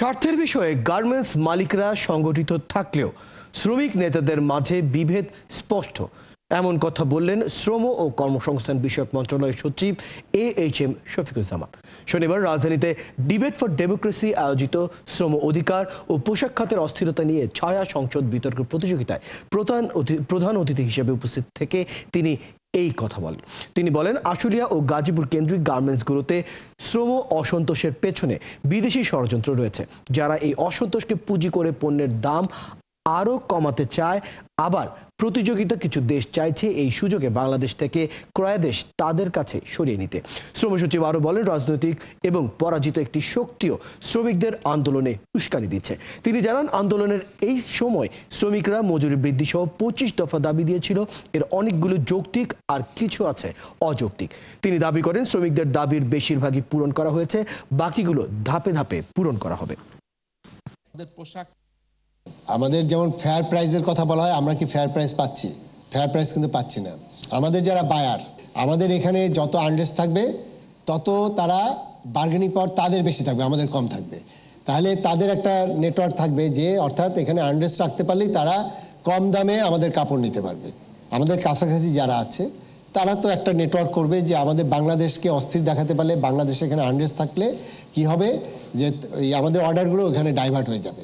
স্বার্থের বিষয়ে গার্মেন্টস মালিকরা সংগঠিত থাকলেও শ্রমিক নেতাদের মাঝে বিভেদ স্পষ্ট, এমন কথা বললেন শ্রম ও কর্মসংস্থান বিষয়ক মন্ত্রণালয়ের সচিব AHM শফিকুজ্জামান। শনিবার রাজধানীতে ডিবেট ফর ডেমোক্রেসি আয়োজিত শ্রম অধিকার ও পোশাক খাতের অস্থিরতা নিয়ে ছায়া সংসদ বিতর্ক প্রতিযোগিতায় প্রধান অতিথি হিসেবে উপস্থিত থেকে তিনি এই কথা বলেন। তিনি বলেন, আশুলিয়া ও গাজীপুর কেন্দ্রিক গার্মেন্টসগুলোতে শ্রম অসন্তোষের পেছনে বিদেশি ষড়যন্ত্র রয়েছে, যারা এই অসন্তোষকে পুঁজি করে পণ্যের দাম আরও কমাতে চায়। আবার প্রতিযোগিতা কিছু দেশ চাইছে এই সুযোগে বাংলাদেশ থেকে ক্রয়াদেশ তাদের কাছে সরিয়ে নিতে। শ্রম সচিব আরও বলেন, রাজনৈতিক এবং পরাজিত একটি শক্তিও শ্রমিকদের আন্দোলনে উস্কানি দিচ্ছে। তিনি জানান, আন্দোলনের এই সময় শ্রমিকরা মজুরি বৃদ্ধি সহ 25 দফা দাবি দিয়েছিল। এর অনেকগুলো যৌক্তিক আর কিছু আছে অযৌক্তিক। তিনি দাবি করেন, শ্রমিকদের দাবির বেশিরভাগই পূরণ করা হয়েছে, বাকিগুলো ধাপে ধাপে পূরণ করা হবে। আমাদের যেমন ফেয়ার প্রাইসের কথা বলা হয়, আমরা কি ফেয়ার প্রাইস পাচ্ছি? ফেয়ার প্রাইস কিন্তু পাচ্ছি না। আমাদের যারা বায়ার, আমাদের এখানে যত আনরেস্ট থাকবে তত তারা বার্গেনিং পাওয়ার তাদের বেশি থাকবে, আমাদের কম থাকবে। তাহলে তাদের একটা নেটওয়ার্ক থাকবে, যে অর্থাৎ এখানে আনরেস্ট রাখতে পারলেই তারা কম দামে আমাদের কাপড় নিতে পারবে। আমাদের কাছাকাছি যারা আছে তারা তো একটা নেটওয়ার্ক করবে, যে আমাদের বাংলাদেশকে অস্থির দেখাতে পারলে, বাংলাদেশে এখানে আনরেস্ট থাকলে কি হবে, যে আমাদের অর্ডারগুলো এখানে ডাইভার্ট হয়ে যাবে।